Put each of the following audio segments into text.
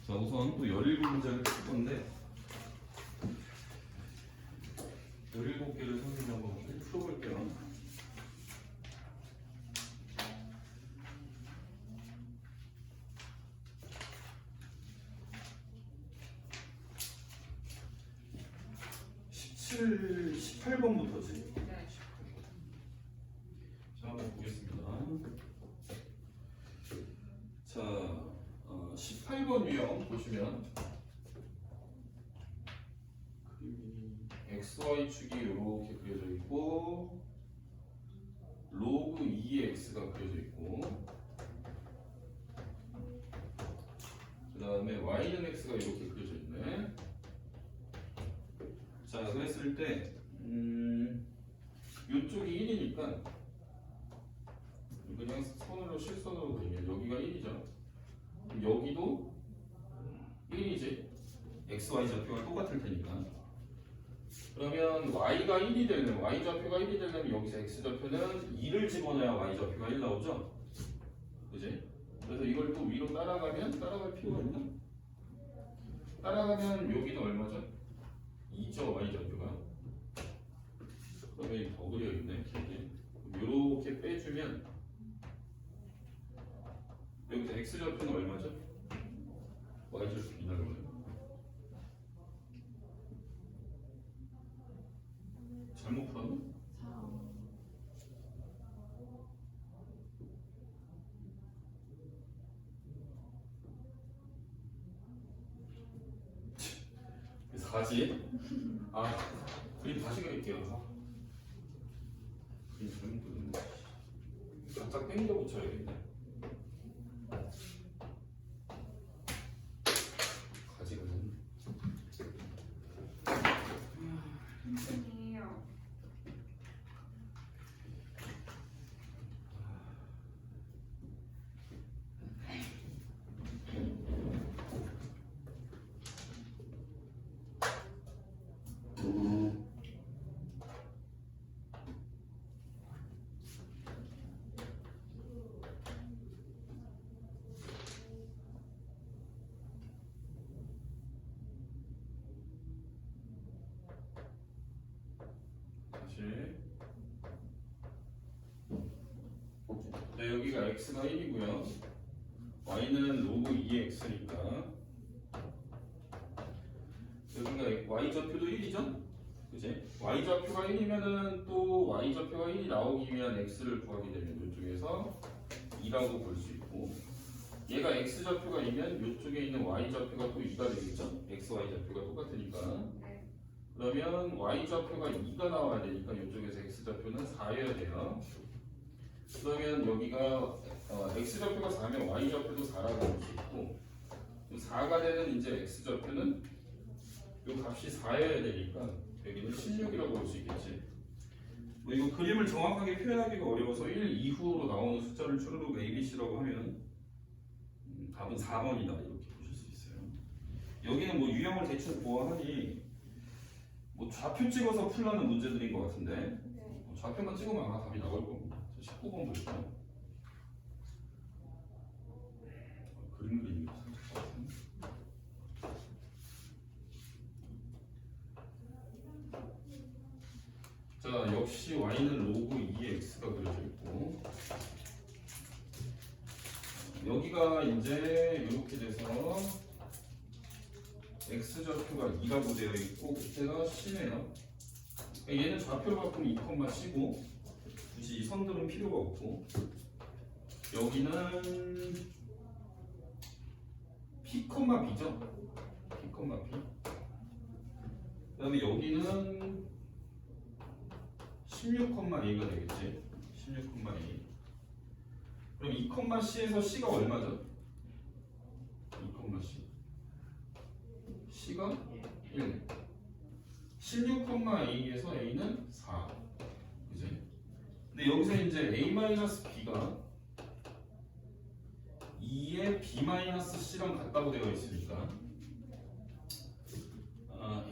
자, 우선 또 17문제를 풀 건데 17개를 선생님이 한번 풀어볼게요. (17, 18번부터지) 네. 자, 한번 보겠습니다. 자, 18번 유형 보시면 XY축이 이렇게 그려져 있고 로그 2x가 그려져 있고 그 다음에 y는 x가 이렇게 그려져 있네. 자, 그랬을 때 이쪽이 1이니까 그냥 선으로 실선으로 그리면 여기가 1이죠. 여기도 1이지. XY 좌표가 똑같을 테니까. 그러면 y가 1이 되려면 y 좌표가 1이 되려면 여기서 x 좌표는 2를 집어넣어야 y 좌표가 1 나오죠. 그지? 그래서 이걸 또 위로 따라가면 따라갈 필요가 있나? 따라가면 여기는 얼마죠? 2죠, y 좌표가. 그러면 더 그려 있네. 이렇게 빼주면 여기서 x 좌표는 얼마죠? y 좌표 이나가면 잘못 풀었나? 사지? 아, 그림 다시 그릴게요. 그림 잘못 그렸네. 살짝 땡겨 붙여야겠네. 가지가 됐네. 선생님이요. 자, 여기가 x가 1이고요. y는 로그 2x니까 여기가 y 좌표도 1이죠? 그지? y 좌표가 1이면은 또 y 좌표가 1이 나오기 위한 x를 구하게 되면 이쪽에서 2라고 볼 수 있고 얘가 x 좌표가 2면 이쪽에 있는 y 좌표가 또 2가 되겠죠? x, y 좌표가 똑같으니까. 네. 그러면 y 좌표가 2가 나와야 되니까 이쪽에서 x 좌표는 4여야 돼요. 그러면 여기가 x 좌표가 4면 y 좌표도 4라고 볼 수 있고 4가 되는 이제 x 좌표는 이 값이 4여야 되니까 여기는 16이라고 볼 수 있겠지. 뭐 이거 그림을 정확하게 표현하기가 어려워서 1 이후로 나오는 숫자를 추르륵 ABC라고 하면 답은 4번이다 이렇게 보실 수 있어요. 여기는 뭐 유형을 대충 보아하니 뭐 좌표 찍어서 풀라는 문제들인 것 같은데 좌표만 찍으면 아마 답이 나올 겁니다. 19번 볼까요? 그림 그리는 게 자, 역시 y는 로그 2x가 그려져 있고 여기가 이제 이렇게 돼서 x 좌표가 2라고 되어 있고 그때가 c네요. 얘는 좌표를 바꾸면 2,c고 굳이 이 선들은 필요가 없고 여기는 P,B죠? P,B. 그 다음에 여기는 16,A가 되겠지. 16,A. 그럼 2,C에서 C가 얼마죠? 2,C. C가 1. 16,A에서 A는 4. 그지? 근데 여기서 이제 A-B가 2의 B-C랑 같다고 되어 있으니까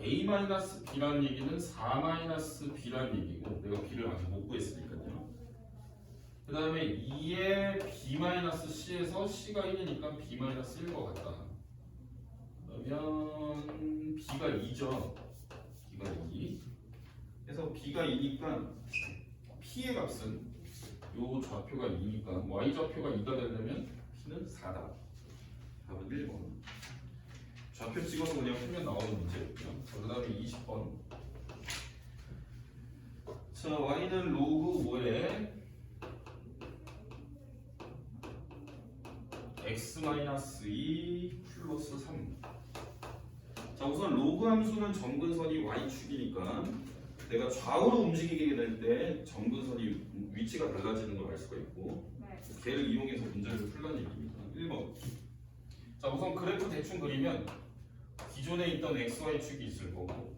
A-B라는 얘기는 4-B라는 얘기고 내가 B를 아직 못 구했으니까요. 그 다음에 2의 B-C에서 C가 1이니까 B-1것 같다. 그러면 b가 2죠. b가 2. 그래서 b가 2니까 p의 값은 요 좌표가 2니까 y 좌표가 2가 되려면 p는 4다. 답은 1번. 좌표 찍어서 그냥 풀면 나오는 문제였고요. 그 다음에 20번. 자, y는 로그 5에 x-2 플러스 3. 자, 우선 로그 함수는 점근선이 y축이니까 내가 좌우로 움직이게 될 때 점근선이 위치가 달라지는 걸 알 수가 있고, 걔를 이용해서 문제를 풀라는 얘기입니다. 1번. 자, 우선 그래프 대충 그리면 기존에 있던 xy축이 있을 거고,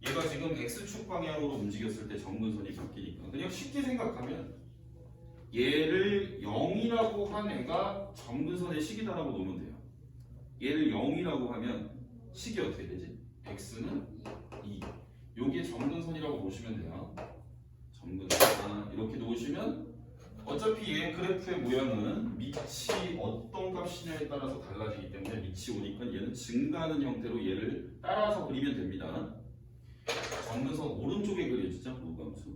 얘가 지금 x축 방향으로 움직였을 때 점근선이 바뀌니까 그냥 쉽게 생각하면 얘를 0이라고 한 애가 점근선의 식이다라고 놓으면 돼요. 얘를 0이라고 하면 식이 어떻게 되지? x는 2. 요게 점근선이라고 놓으시면 돼요. 점근선 이렇게 놓으시면 어차피 얘 그래프의 모양은 밑이 어떤 값이냐에 따라서 달라지기 때문에 밑이 오니까 얘는 증가하는 형태로 얘를 따라서 그리면 됩니다. 점근선 오른쪽에 그려지죠, 로그 함수.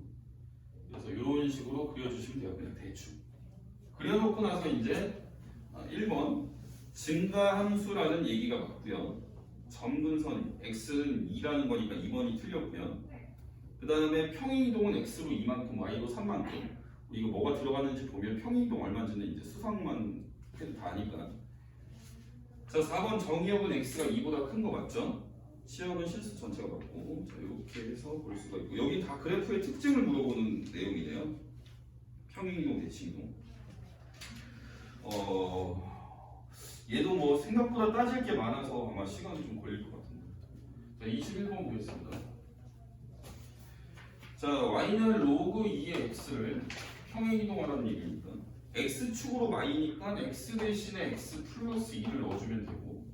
그래서 이런 식으로 그려주시면 돼요. 그냥 대충 그려놓고 나서 이제 1번 증가함수라는 얘기가 맞고요. 점근선 x는 2라는 거니까 2번이 틀렸고요. 그 다음에 평행이동은 x로 2만큼, y로 3만큼. 우리 이거 뭐가 들어갔는지 보면 평행이동 얼마인지는 이제 수상만 해도 다 아니까. 자, 4번 정의역은 x가 2보다 큰 거 맞죠? 시역은 실수 전체가 맞고, 자, 이렇게 해서 볼 수가 있고, 여기 다 그래프의 특징을 물어보는 내용이네요. 평행이동, 대칭이동. 얘도 뭐 생각보다 따질 게 많아서 아마 시간이 좀 걸릴 것 같은데. 자, 21번 보겠습니다. 자, y는 로그 2의 x를 평행이동하라는 얘기니까 x축으로 y니까 x 대신에 x 플러스 2를 넣어주면 되고,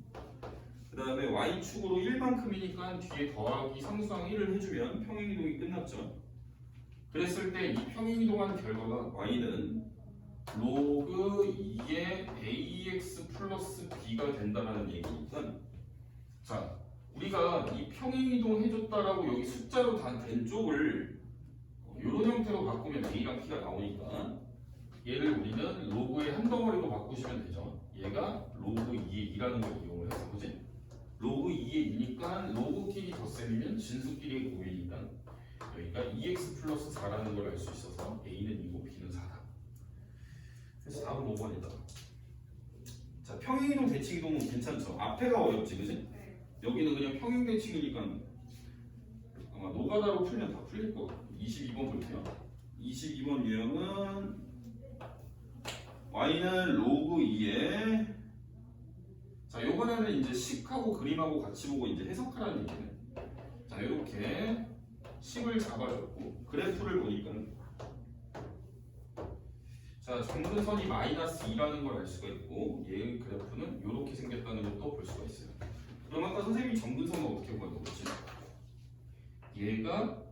그 다음에 y축으로 1만큼이니까 뒤에 더하기 상수항 1을 해주면 평행이동이 끝났죠. 그랬을 때 이 평행이동하는 결과가 y는 로그 2의 ax 플러스 b가 된다는 얘기니까, 자, 우리가 이 평행이동 해줬다라고 여기 숫자로 된 쪽을 이런 형태로 바꾸면 a랑 p가 나오니까 얘를 우리는 로그의 한 덩어리로 바꾸시면 되죠. 얘가 로그 2의 2라는 걸 이용을 해서, 그지? 로그 2의 2니까 로그끼리 덧셈이면 진수끼리의 곱이니까 여기가 2x 플러스 4라는 걸 알 수 있어서 a는 2고 b는 4다. 그래서 답은 5번이다. 자, 평행이동 대칭이동은 괜찮죠? 앞에가 어렵지, 그지? 여기는 그냥 평행 대칭이니까 아마 노가다로 풀면 다 풀릴 거 같아요. 22번 볼게요. 22번 유형은 y는 로그 2에, 자, 요번에는 이제 식하고 그림하고 같이 보고 이제 해석하라는 얘기네. 자, 이렇게 식을 잡아줬고 그래프를 보니까, 자, 점근선이 마이너스 2라는 걸 알 수가 있고 얘의 그래프는 이렇게 생겼다는 것도 볼 수가 있어요. 그럼 아까 선생님이 점근선을 어떻게 보였지? 얘가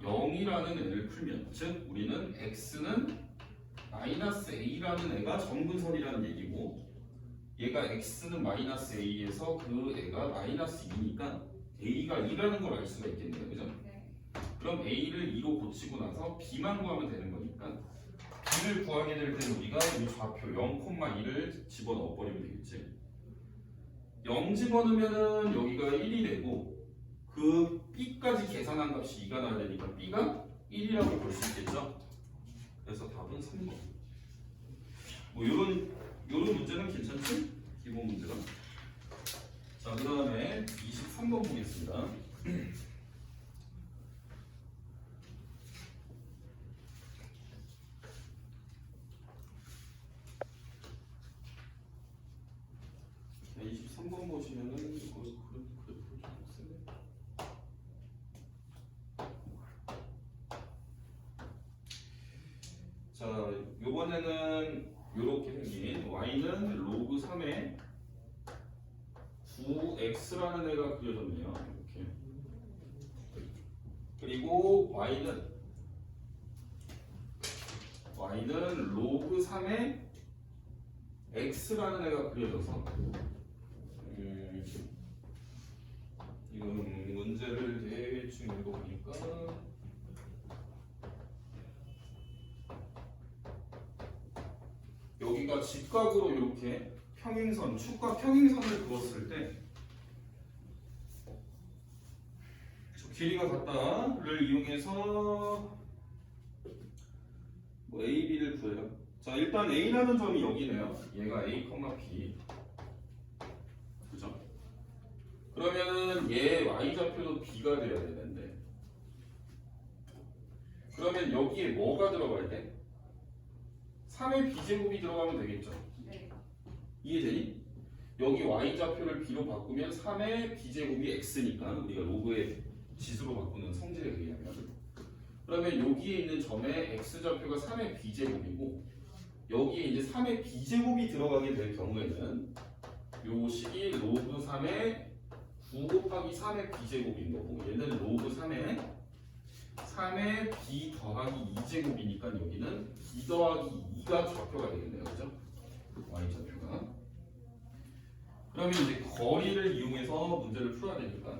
0이라는 애를 풀면, 즉 우리는 x는 마이너스 a라는 애가 점근선이라는 얘기고, 얘가 x는 마이너스 a에서 그 애가 마이너스 2니까 a가 2라는 걸 알 수가 있겠네요, 그죠? 그럼 a를 2로 고치고 나서 b만 구하면 되는 거니까 b를 구하게 될 때는 우리가 이 좌표 0,2를 집어넣어 버리면 되겠지. 0 집어넣으면은 여기가 1이 되고, 그 b까지 계산한 값이 2가 나야 되니까 b가 1이라고 볼 수 있겠죠. 그래서 답은 3번. 뭐 요런 문제는 괜찮지? 기본 문제가. 자, 그 다음에 23번 보겠습니다. 자, 23번 보시면은 이거 그래프 좀 쓰네. 자, 요번에는 요렇게 생긴 y는 로그 3에 9x라는 애가 그려졌네요. 이렇게. 그리고 y는 로그 3에 x라는 애가 그려져서 거 보니까 여기가 직각으로 이렇게 평행선, 축과 평행선을 그었을 때 길이가 같다를 이용해서 뭐 A, B를 구해요. 자, 일단 A라는 점이 여기네요. 얘가 A, B. 그죠? 그러면은 얘 Y좌표도 B가 돼야 되는데 그러면 여기에 뭐가 들어갈 때? 3의 B제곱이 들어가면 되겠죠? 네. 이해되니? 여기 Y좌표를 B로 바꾸면 3의 B제곱이 X니까 우리가 로그의 지수로 바꾸는 성질에 의하면 그러면 여기에 있는 점의 X좌표가 3의 B제곱이고 여기에 이제 3의 B제곱이 들어가게 될 경우에는 요 식이 로그 3의 9 곱하기 3의 B제곱인 거고 얘는 로그 3의 B 더하기 2제곱이니까 여기는 B 더하기 2가 좌표가 되겠네요. 그죠? Y좌표가. 그러면 이제 거리를 이용해서 문제를 풀어야 되니까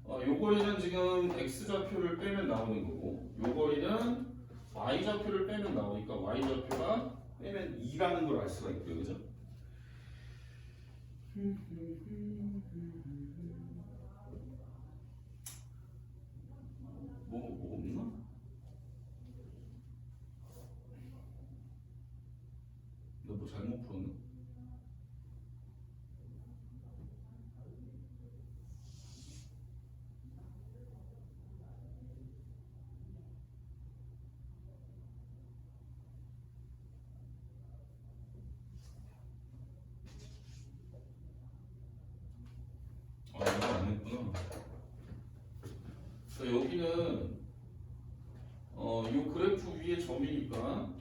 요 거리는 지금 X좌표를 빼면 나오는 거고 요 거리는 Y좌표를 빼면 나오니까 Y좌표가 빼면 2라는 걸 알 수가 있고요. 그죠? 뭐 없나? 너 뭐 잘못 풀었나? 이거 안 했구나. 자, 여기는 요 그래프 위에 점이니까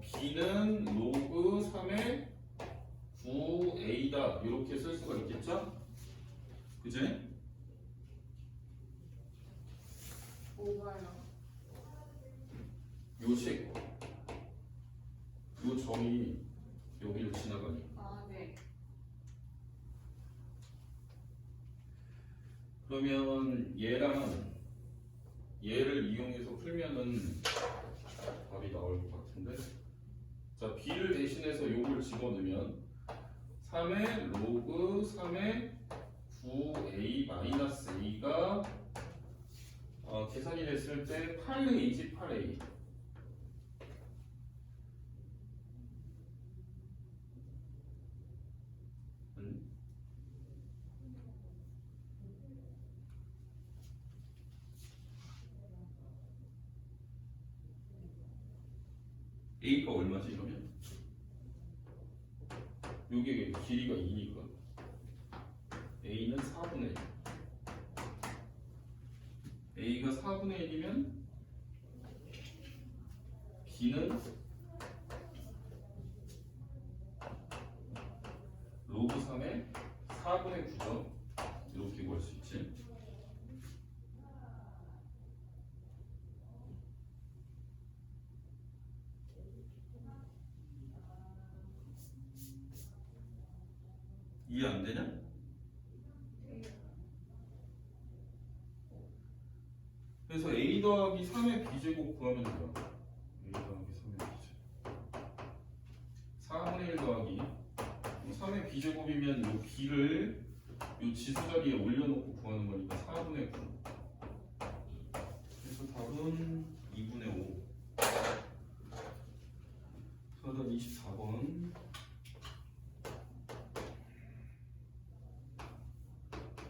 B는 로그 3의 9A다 이렇게 쓸 수가 있겠죠? 그지? 뭐가요? 요 식, 요 점이 여기를 지나가니까 아, 네. 그러면 얘랑 얘를 이용해서 풀면은 답이 나올 것 같은데 자 B를 대신해서 요걸 집어넣으면 3의 로그 3의 9A-A가 계산이 됐을 때 8A지 8A A가 얼마지 이러면? 요게 길이가 2니까 A는 4분의 1 A가 4분의 1이면 B는 로그 3의 4분의 9죠 이렇게 구할 수 있지 이해 안 되냐? 그래서 A 더하기 3의 B제곱 구하면 돼요. A 더하기 3의 B제곱 4분의 1 더하기 3의 B제곱이면 요 B를 요 지수 자리에 올려놓고 구하는 거니까 4분의 9 그래서 답은 2분의 5 답은 24번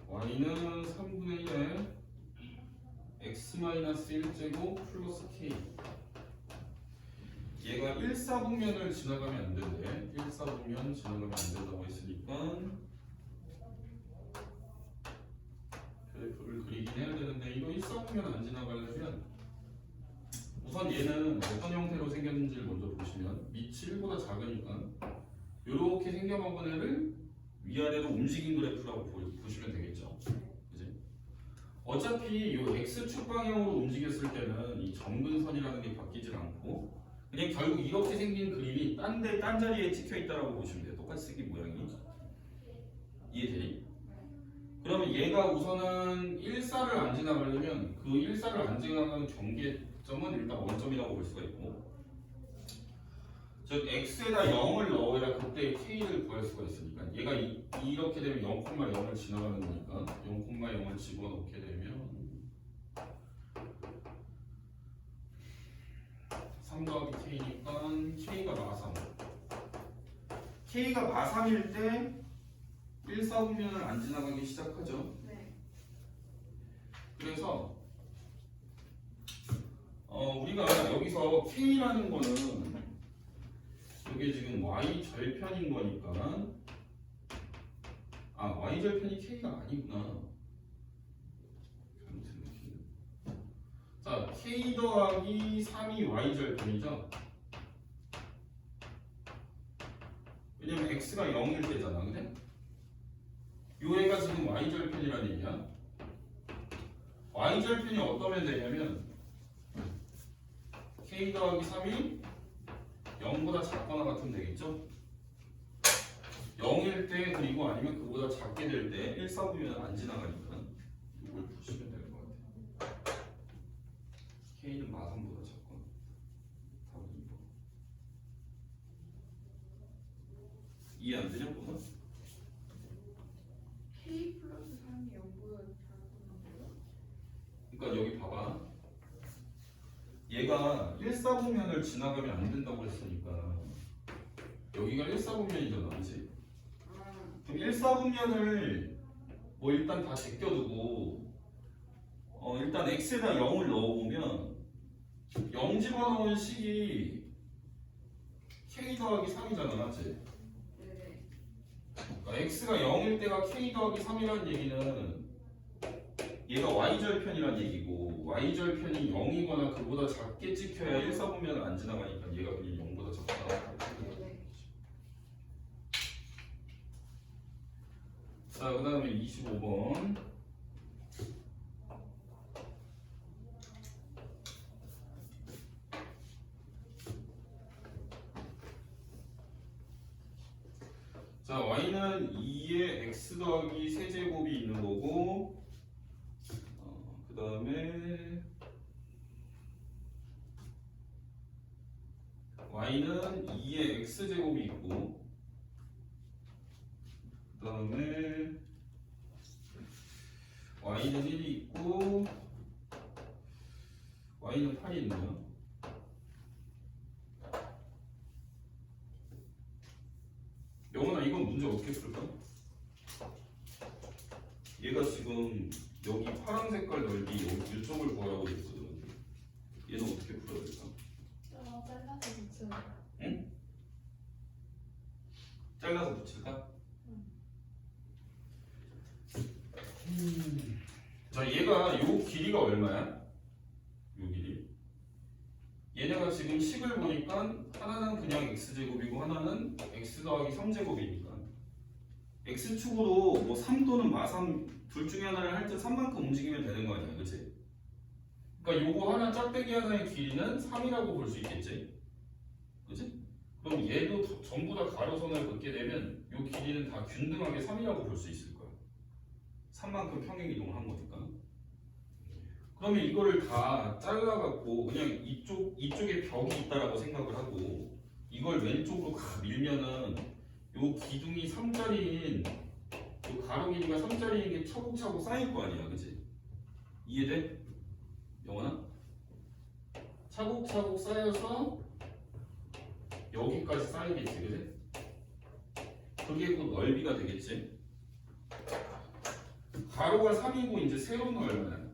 Y는 3분의 1에 x-1제곱 플러스 k 얘가 1사분면을 지나가면 안 된대 1사분면 지나가면 안 된다고 했으니까 그래프를 그리긴 해야 되는데 이거 1사분면 안 지나가려면 우선 얘는 어떤 형태로 생겼는지를 먼저 보시면 밑이 1보다 작으니까 이렇게 생겨먹은 애를 위아래로 움직인 그래프라고 보시면 되겠죠. 그지? 어차피 이 x축 방향으로 움직였을 때는 이 점근선이라는 게 바뀌질 않고 그냥 결국 이렇게 생긴 그림이 딴 자리에 찍혀 있다라고 보시면 돼요. 똑같이 생긴 모양이 이해되니? 그러면 얘가 우선은 1사를 안 지나가려면 그 1사를 안 지나가는 경계점은 일단 원점이라고 볼 수가 있고, 즉 x에다 0을 넣어야 그때 k를 구할 수가 있으니까 얘가 이렇게 되면 0,0을 지나가는 거니까 0,0을 집어넣게 되면 3 더하기 k니까 k가 마삼. k가 마삼일 때 1사분면을 안 지나가기 시작하죠. 네. 그래서 우리가 여기서 k라는 거는 이게 지금 y 절편인 거니까 y 절편이 k가 아니구나. 자, k 더하기 3이 y 절편이죠. 왜냐면 x가 0일 때잖아, 그래? 요 애가 지금 y 절편이라는 얘기야. y 절편이 어떠면 되냐면 k 더하기 3이 0보다 작거나 같으면 되겠죠? 0일 때 그리고 아니면 그보다 작게 될 때 1, 4분면 안 지나가니까 이걸 푸시면 되는 것 같아요. k는 마삼보다 작거나. 답은 2번. 이해 안 되냐, 보면? K 플러스 3이 0보다 작은 그러니까 여기 봐봐. 얘가 1, 4분면을 지나가면 안 된다고 했으니까 여기가 1, 4분면이잖아, 그렇지? 그럼 1, 4분면을 뭐 일단 다 제껴두고 일단 x에다 0을 넣어보면 0 집어넣은 식이 k 더하기 3이잖아, 맞지? 네. 그러니까 x가 0일 때가 k 더하기 3이라는 얘기는 얘가 y절편이란 얘기고 y절편이 0이거나 그보다 작게 찍혀야 1, 4분면을 안 지나가니까 얘가 그냥 0보다 작다. 네. 자, 그 다음에 25번. 자, y는 2의 x 더하기 세제곱이 있는 거고, 그 다음에 y는 2의 x제곱이 있고, 그 다음에 y는 1이 있고 y는 8이 있네요. 영훈아, 이건 문제 어떻게 풀까? 얘가 지금 여기 파란 색깔 넓이 여기 이쪽을 구하라고 했거든. 얘는 어떻게 풀어야 될까? 잘라서 붙여요. 응? 잘라서 붙일까? 자, 얘가 요 길이가 얼마야? 요 길이. 얘네가 지금 식을 보니까 하나는 그냥 x제곱이고 하나는 x 더하기 3제곱이니까 x축으로 뭐 3 또는 마3 둘 중에 하나를 할 때 3만큼 움직이면 되는 거 아니야, 그치? 그러니까 요거 하나 짝대기 하나의 길이는 3이라고 볼 수 있겠지? 그치? 그럼 얘도 전부 다 가로선을 긋게 되면 요 길이는 다 균등하게 3이라고 볼 수 있을 거야. 3만큼 평행이동을 한 거니까. 그러면 이거를 다 잘라갖고 그냥 이쪽에 벽이 있다라고 생각을 하고 이걸 왼쪽으로 가 밀면은 요 기둥이 3짜리인 요 가로 길이가 3짜리인 게 차곡차곡 쌓일 거 아니야, 그치? 이해돼? 영원아? 차곡차곡 쌓여서 여기까지 쌓이겠지, 그치? 그게 그 넓이가 되겠지? 가로가 3이고 이제 세로는 얼마야?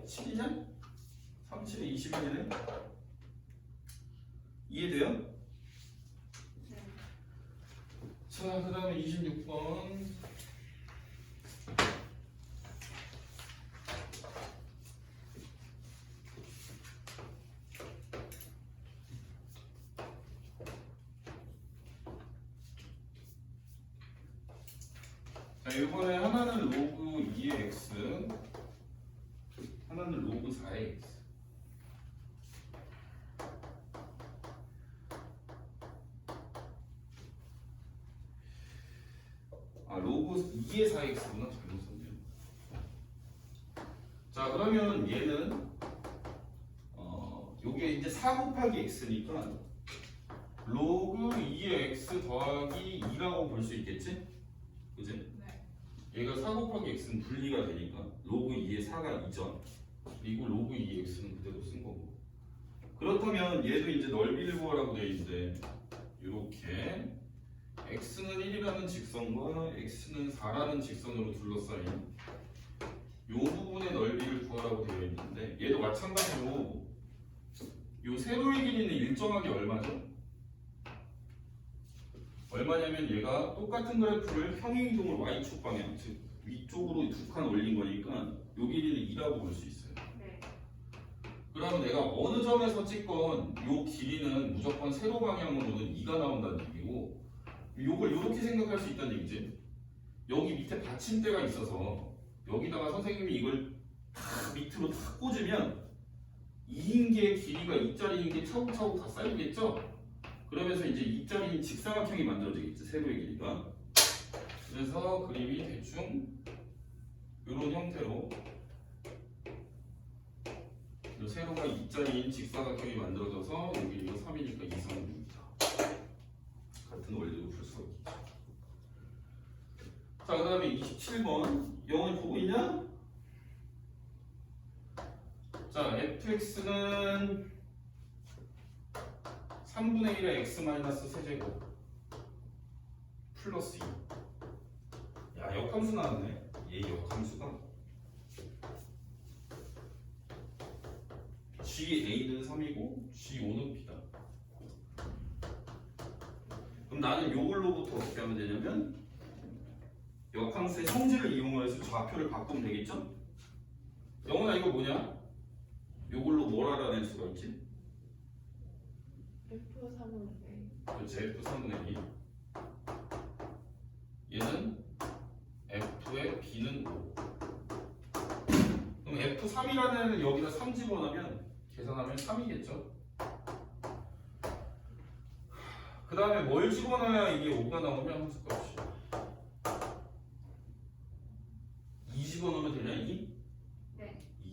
7이냐? 3, 7에 21이네? 이해돼요? 네. 자, 그 다음에 26번. 자, 이번에 하나는 로그 2의 x, 하나는 로그 4의 x. 로그 2의 4x구나. 잘못 썼네. 자 그러면 얘는 요게 이제 4 곱하기 x니까 로그 2의 x 더하기 2라고 볼 수 있겠지? 그지? 네. 얘가 4 곱하기 x는 분리가 되니까 로그 2의 4가 2죠. 그리고 로그 2의 x는 그대로 쓴 거고. 그렇다면 얘도 이제 넓이를 구하라고 되어 있는데 이렇게 x는 1이라는 직선과 x는 4라는 직선으로 둘러싸인 이 부분의 넓이를 구하라고 되어 있는데 얘도 마찬가지로 이 세로의 길이는 일정하게 얼마죠? 얼마냐면 얘가 똑같은 그래프를 평행이동으로 y축 방향 즉 위쪽으로 두 칸 올린 거니까 이 길이는 2라고 볼 수 있어요. 네. 그러면 내가 어느 점에서 찍건 이 길이는 무조건 세로 방향으로는 2가 나온다는 얘기고 요걸 이렇게 생각할 수 있다는 얘기지. 여기 밑에 받침대가 있어서 여기다가 선생님이 이걸 탁 밑으로 탁 꽂으면 2인 게 길이가 2짜리인 게 차곡차곡 다 쌓이겠죠? 그러면서 이제 2짜리인 직사각형이 만들어지겠죠, 세로의 길이가. 그래서 그림이 대충 이런 형태로 이 세로가 2짜리인 직사각형이 만들어져서 이 길이가 3이니까 2, 3, 6이다. 같은 원리로 풀 수가 있겠죠. 자, 그 다음에 27번 영원히 보고 있냐? 자, fx는 3분의 1의 x 마이너스 세제곱 플러스 2. 야, 역함수 나왔네. 얘 역함수가 GA는 3이고 G5는 B다. 그럼 나는 요걸로부터 어떻게 하면 되냐면 역함수의 성질을 이용해서 좌표를 바꾸면 되겠죠? 영훈아 이거 뭐냐? 요걸로 뭘 알아낼 수가 있지? F3은 A. 그렇지, F3분의 2. 얘는 F의 B는 5. 그럼 F3이라는 애는 여기다 3 집어넣으면 계산하면 3이겠죠? 그 다음에 뭘 집어넣어야 이게 5가 나오면 함수값이 2 집어넣으면 되냐? 2? 네. 2.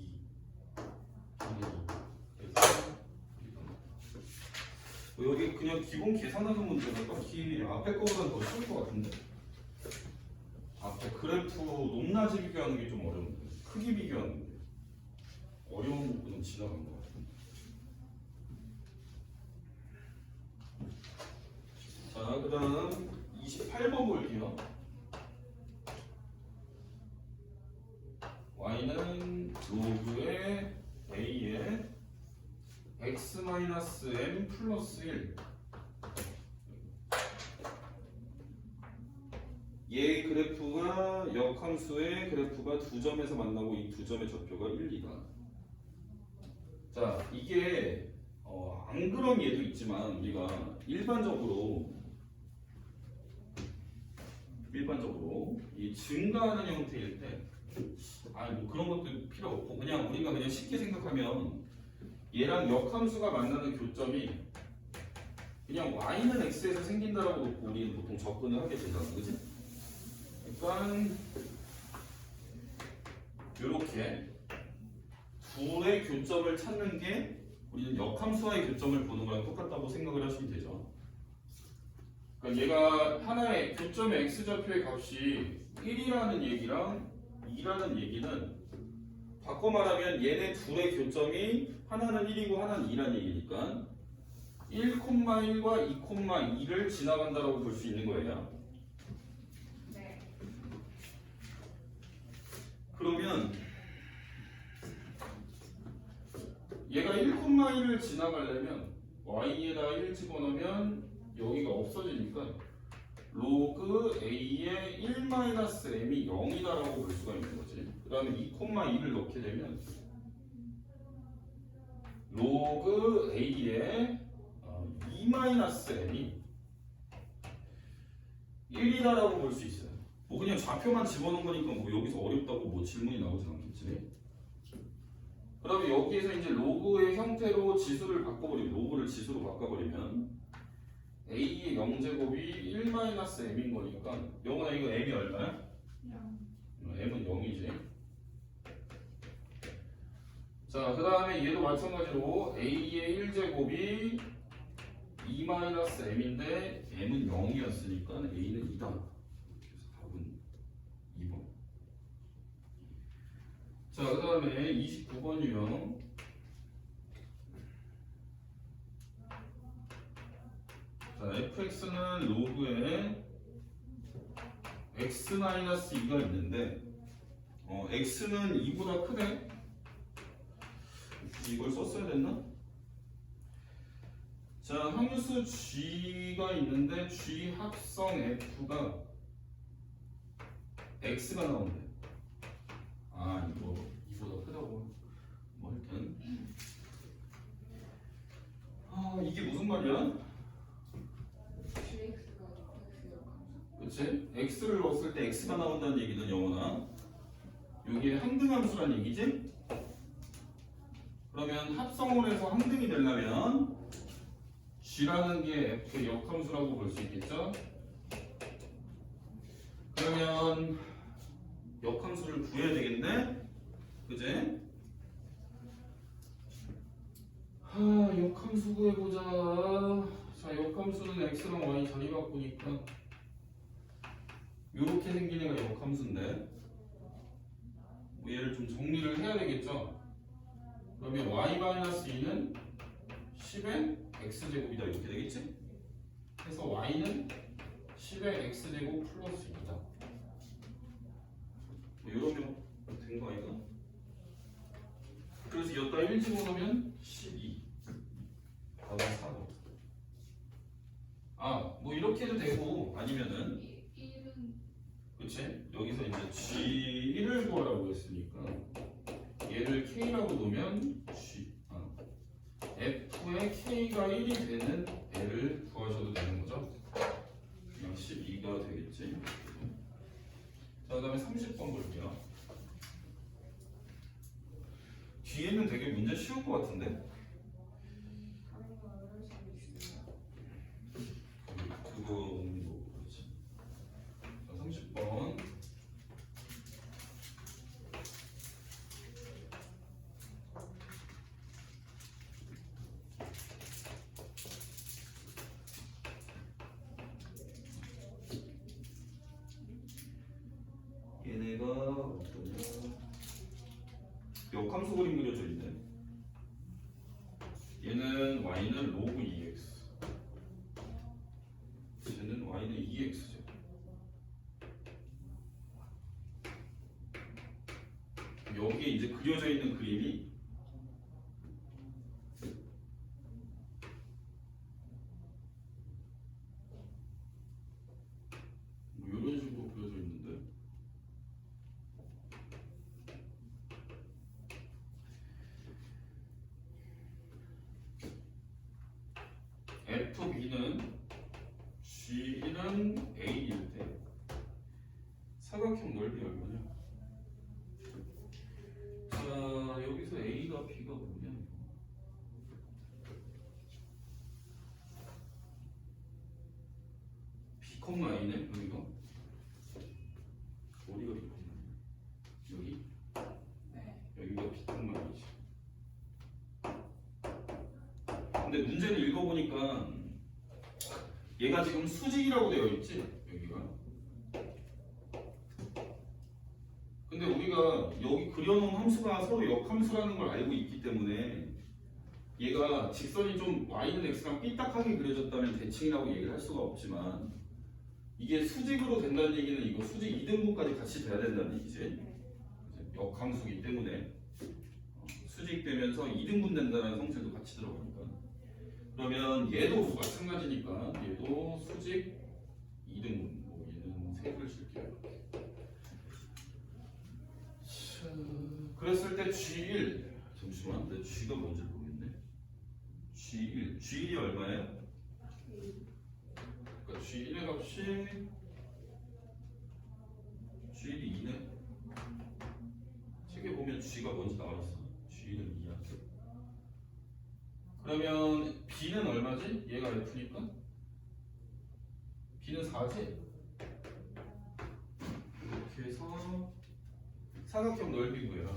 여기 그냥 기본 계산하는 문제가 딱히 앞에 거보다 더 쉬울 것 같은데. 앞에 그래프 높낮이 비교하는 게 좀 어려운데, 크기 비교하는 게 어려운 부분은 지나간 것 같은데. 자, 그 다음 28번 볼게요. y는 로그의 a의 x-m 플러스 1. 얘 그래프가 역함수의 그래프가 두 점에서 만나고 이 두 점의 좌표가 1, 2다. 자, 이게 안 그런 예도 있지만 우리가 일반적으로 이 증가하는 형태일 때 아니 뭐 그런 것도 필요 없고 그냥 우리가 그냥 쉽게 생각하면 얘랑 역함수가 만나는 교점이 그냥 y는 x에서 생긴다라고 놓고 우리는 보통 접근을 하게 된다는 거지. 그러니까 이렇게 둘의 교점을 찾는 게 우리는 역함수와의 교점을 보는 거랑 똑같다고 생각을 하시면 되죠. 그러니까 얘가 하나의 교점의 x좌표의 값이 1이라는 얘기랑 2라는 얘기는 바꿔 말하면 얘네 둘의 교점이 하나는 1이고 하나는 2라는 얘기니까 1,1과 2,2를 지나간다라고 볼 수 있는 거예요. 네. 그러면 얘가 1,1을 지나가려면 y에다 1 집어넣으면 여기가 없어지니까 로그 a의 1-m이 0이다라고 볼 수가 있는 거지. 그 다음에 2,2를 넣게 되면 로그 a의 2-m이 1이다라고 볼 수 있어요. 뭐 그냥 좌표만 집어넣은 거니까 뭐 여기서 어렵다고 뭐 질문이 나오진 않겠지. 그러면 여기에서 이제 로그의 형태로 지수를 바꿔버리면 로그를 지수로 바꿔버리면 a의 0제곱이 1-m인 거니까 영원아 이거 m이 얼마야? 0. m은 0이지. 자, 그 다음에 얘도 마찬가지로 a의 1제곱이 2-m인데 m은 0이었으니까 a는 2다. 그래서 답은 2번. 자, 그 다음에 29번 유형. 자, fx는 로그에 x-2가 있는데 x는 2보다 크네? 이걸 썼어야 됐나? 자, 함수 g가 있는데 g 합성 f가 x가 나오네. 아, 이거 2보다 크다고. 뭐 일단 이게 무슨 말이야? GX가 X역 그치? x를 넣었을 때 x가 나온다는 얘기는 영원아 여기에 항등함수란 얘기지? 그러면 합성을 해서 항등이 되려면 g라는 게 f의 역함수라고 볼 수 있겠죠? 그러면 역함수를 구해야 되겠네? 그지? 역함수 구해보자. 자, 역함수는 x랑 y 자리 바꾸니까 요렇게 생긴 애가 역함수인데 뭐 얘를 좀 정리를 해야 되겠죠? 그러면 y-2는 10의 x제곱이다 이렇게 되겠지? 그래서 y는 10의 x제곱 플러스 2다. 뭐 이러면 된 거 아이가? 그래서 여기다 1 집어넣으면 12. 답은 4번. 뭐 이렇게 해도 되고 아니면은 1은 그치? 여기서 이제 G1을 구하라고 했으니까 얘를 K라고 놓으면 F의 K가 1이 되는 애를 구하셔도 되는 거죠. 그냥 12가 되겠지. 자, 그 다음에 30번 볼게요. 뒤에는 되게 문제 쉬운 것 같은데? 다른 거 어려울 수도 있어요. 그거는 뭐 그렇지. 자, 30번. 얘네가 어떠냐? 역함수 그림 그려져 있네. 얘는 y는 로그 2x. 쟤는 y는 2x죠. 여기에 이제 그려져 있는 그림이 뭐 이런 식으로 그려져 있는데 FB는 G는 A일 때 사각형 넓이 얼마냐? 자, 여기서 A가 B가 뭐냐? B, A네 여기가 어디가 B, 여기? 네. 여기가 B, A지. 근데 문제를 읽어보니까 얘가 지금 수직이라고 되어 있지? 여기가. 근데 우리가 여기 그려놓은 함수가 서로 역함수라는 걸 알고 있기 때문에 얘가 직선이 좀 y는 x랑 삐딱하게 그려졌다면 대칭이라고 얘기를 할 수가 없지만 이게 수직으로 된다는 얘기는 이거 수직 2등분까지 같이 돼야 된다는 얘기지. 역함수기 때문에 수직되면서 2등분 된다는 성질도 같이 들어가니까 그러면 얘도 마찬가지니까 얘도 수직 2등분 뭐 얘는 색을 칠게요. 그랬을 때 G1 잠시만 내 G가 뭔지 모르겠네. G1이 얼마예요? 그러니까 G1의 값이 G1이 2네. 책에 보면 G가 뭔지 나와있어. G는 2야. 그러면 B는 얼마지? 얘가 F니까? B는 4지? 이렇게 해서 사각형 넓이 구해라.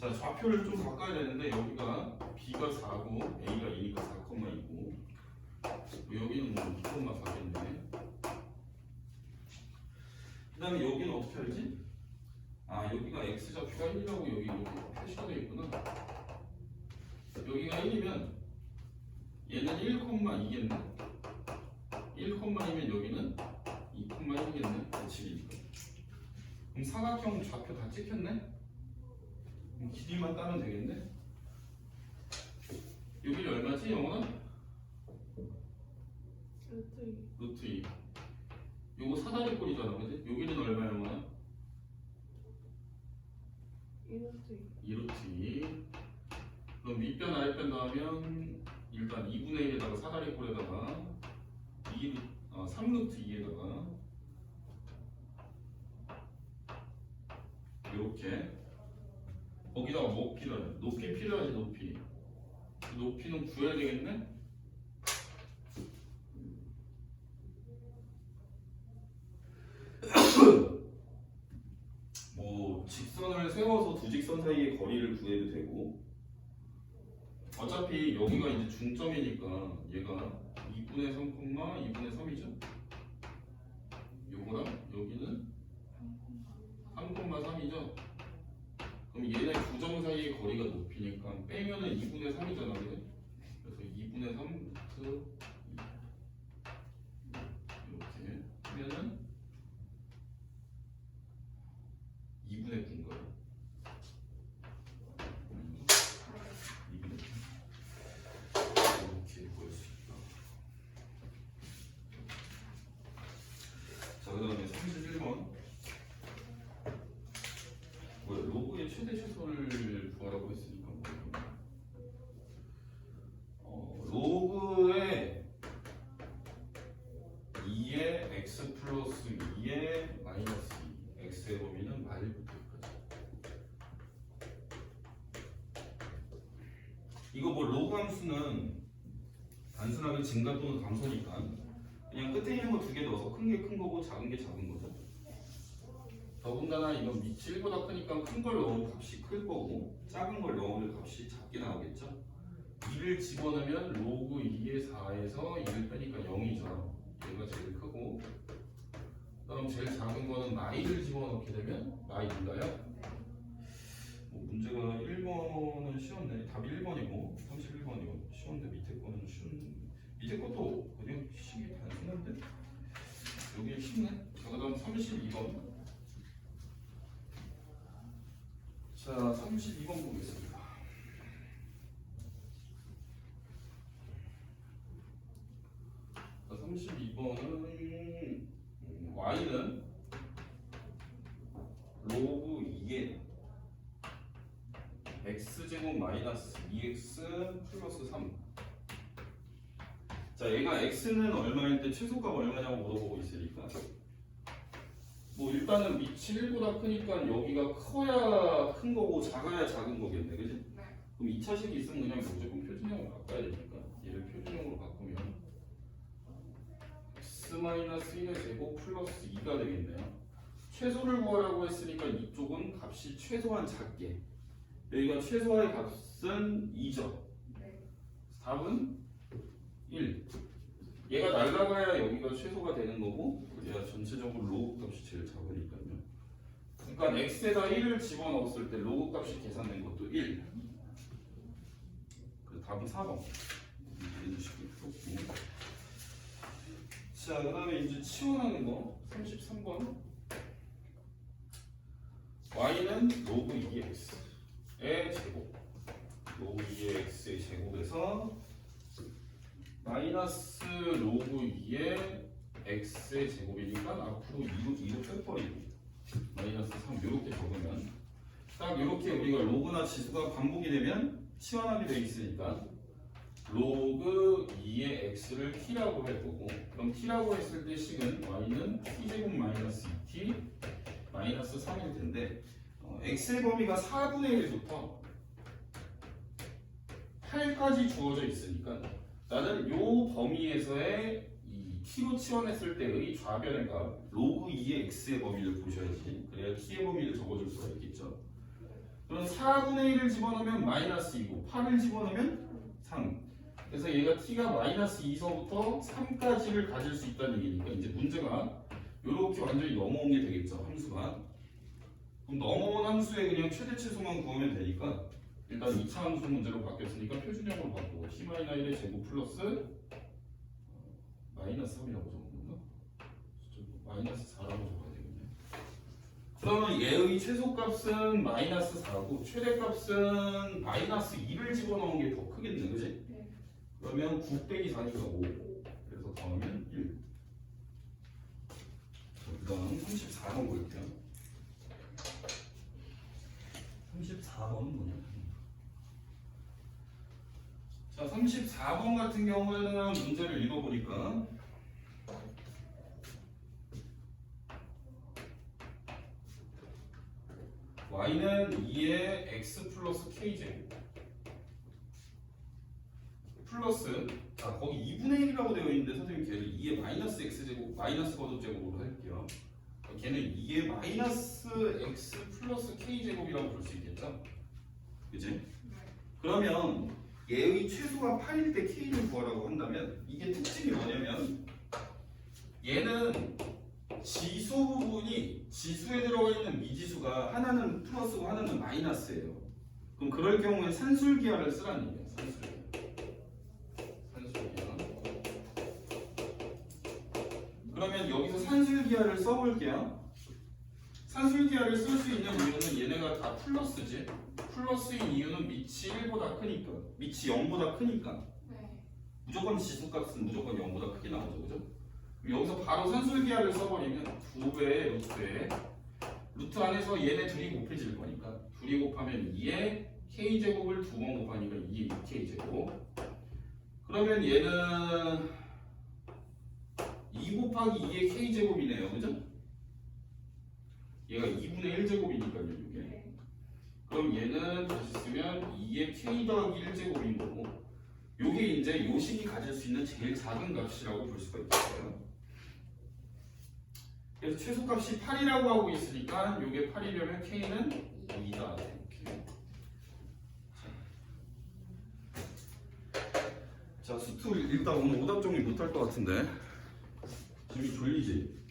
자, 좌표를 좀 바꿔야 되는데 여기가 B가 4고 A가 2니까 4,2고 여기는 뭐 2,4겠네. 그 다음에 여기는 어떻게 알지? 아, 여기가 X좌표가 1이라고 여기 이렇게 표시가 되어 있구나. 여기가 1이면 얘는 1,2겠네. 1,2면 여기는 2,1이겠네. 7이니까. 그럼 사각형 좌표 다 찍혔네? 그럼 길이만 따면 되겠네? 여기는 얼마지, 영어는? 루트 2. 요거 사다리 꼴이잖아, 그지? 여기는 얼마, 영어는? 2루트 2. 그럼 윗변 아랫변 더하면 일단 2분의 1에다가 사다리 꼴에다가 3루트 2에다가 이렇게 거기다가 뭐 필요해? 높이 필요하지. 높이. 그 높이는 구해야 되겠네? 뭐 직선을 세워서 두 직선 사이의 거리를 구해도 되고 어차피 여기가 이제 중점이니까 얘가 2분의 3, 2분의 3이죠. 요거랑 여기는 3,3이죠. 그럼 얘네 두 점 사이의 거리가 높이니까 빼면은 2분의 3이잖아, 그래? 그래서 2분의 3 루트 이렇게 하면은 2분의 9인 거예요. 2분의 9. 이렇게 구할 수 있다. 자, 그 다음에 31번. 뭐야, 로그의 최대 최소를 구하라고 했으니까 로그의 2의 x 플러스 2의 마이너스 2 x의 범위는 마일부터 여기까지. 이거 뭐 로그 함수는 단순하게 증가 또는 감소니까 그냥 끝에 있는 거 두 개 넣어서 큰 게 큰 거고 작은 게 작은 거죠. 더군다나 이건 밑이 1보다 크니까 큰 걸 넣으면 값이 클 거고 작은 걸 넣으면 값이 작게 나오겠죠. 2를 집어넣으면 로그 2의 4에서 1을 빼니까 0이죠. 얘가 제일 크고 그럼 제일 작은 거는 마이를 집어넣게 되면 마이인가요? 뭐 문제가 1번은 쉬웠네. 답이 1번이고 31번이고 쉬운데 밑에 거는 밑에 것도 그냥 식이 단순한데 여기 쉽네. 자, 그 다음 32번. 자, 32번 보겠습니다. 자, 32번은 y는 로그 2의 x제곱 마이너스 2x 플러스 3. 자, 얘가 x는 얼마일 때 최소값 얼마냐고 물어보고 있으니까 뭐 일단은 밑이 1보다 크니까 여기가 커야 큰 거고 작아야 작은 거겠네, 그지? 네. 그럼 2차식이 있으면 그냥 무조건 표준형으로 바꿔야 되니까 얘를 표준형으로 바꾸면 x-1의 제곱 플러스 2가 되겠네요. 최소를 구하라고 했으니까 이쪽은 값이 최소한 작게, 여기가 최소의 값은 2죠. 네. 답은 1. 얘가 날라가야 여기가 최소가 되는 거고 얘가 전체적으로 로그 값이 제일 작으니까요. 그러니까 x에다 1을 집어넣었을 때 로그 값이 계산된 것도 1. 그래서 답은 4번. 이런 식으로 풀었고. 자, 그 다음에 이제 치환하는 거 33번. y는 로그 2x의 제곱, 로그 2의 x의 제곱에서 마이너스 로그 2의 x의 제곱이니까 앞으로 2로 빼버리고 마이너스 3 이렇게 적으면 딱 이렇게 우리가 로그나 지수가 반복이 되면 치환하게 되어 있으니까 로그 2의 x를 t라고 할 거고 그럼 t라고 했을 때 식은 y는 t제곱 마이너스 2t 마이너스 3일 텐데 x의 범위가 4분의 1부터 8까지 주어져 있으니까 나는 요 범위에서의 이 t로 치환했을 때의 좌변의 값 로그 2의 x의 범위를 보셔야지 그래야 t의 범위를 적어줄 수가 있겠죠. 그럼 4분의 1을 집어넣으면 마이너스 2고 8을 집어넣으면 3. 그래서 얘가 t가 마이너스 2서부터 3까지를 가질 수 있다는 얘기니까 이제 문제가 이렇게 완전히 넘어온 게 되겠죠. 함수가. 그럼 넘어온 함수의 그냥 최대 최소만 구하면 되니까 일단 2차 함수 문제로 바뀌었으니까 표준형으로 바꾸고 t-1의 제곱 플러스 마이너스 3이라고 적은 건가? 마이너스 4라고 적어야 되겠네. 그러면 얘의 최소값은 마이너스 4고 최대값은 마이너스 2를 집어넣은 게 더 크겠네, 그지? 네. 그러면 9 빼기 4니까 5. 그래서 더하면 1. 그 다음 34번 볼게요. 34번은 뭐냐? 자, 34번 같은 경우에는 문제를 읽어보니까 y는 2의 x 플러스 k제곱 플러스 자 거기 2분의 1이라고 되어 있는데 선생님 걔를 2의 마이너스 x제곱 마이너스 거듭제곱으로 할게요. 걔는 2의 마이너스 x 플러스 k제곱이라고 볼 수 있겠죠? 그치? 그러면 얘의 최소가 8일 때 k를 구하라고 한다면 이게 특징이 뭐냐면 얘는 지수 부분이 지수에 들어가 있는 미지수가 하나는 플러스고 하나는 마이너스예요. 그럼 그럴 경우에 산술기하를 쓰라는 얘기예요. 산술기하. 그러면 여기서 산술기하를 써볼게요. 산술기하를 쓸 수 있는 이유는 얘네가 다 플러스지. 플러스인 이유는 밑이 1보다 크니까, 밑이 0보다 크니까. 네. 무조건 지수값은 무조건 0보다 크게 나오죠, 그죠? 여기서 바로 산술기하를 써버리면 2배의 루트에 루트 안에서 얘네 둘이 곱해질 거니까 둘이 곱하면 2의 k제곱을 2번 곱하니까 2의 2k제곱. 그러면 얘는 2 곱하기 2의 k제곱이네요, 그죠? 얘가 2분의 1제곱이니까요, 이게. 네. 그럼 얘는 다시 쓰면 2의 k 더하기 1제곱인 거고 요게 이제 요 식이 가질 수 있는 제일 작은 값이라고 볼 수가 있겠어요. 그래서 최소값이 8이라고 하고 있으니까 요게 8이려면 k는 2다. 이렇게. 자, 수투 일단 오늘 오답 정리 못할 것 같은데. 지금 졸리지?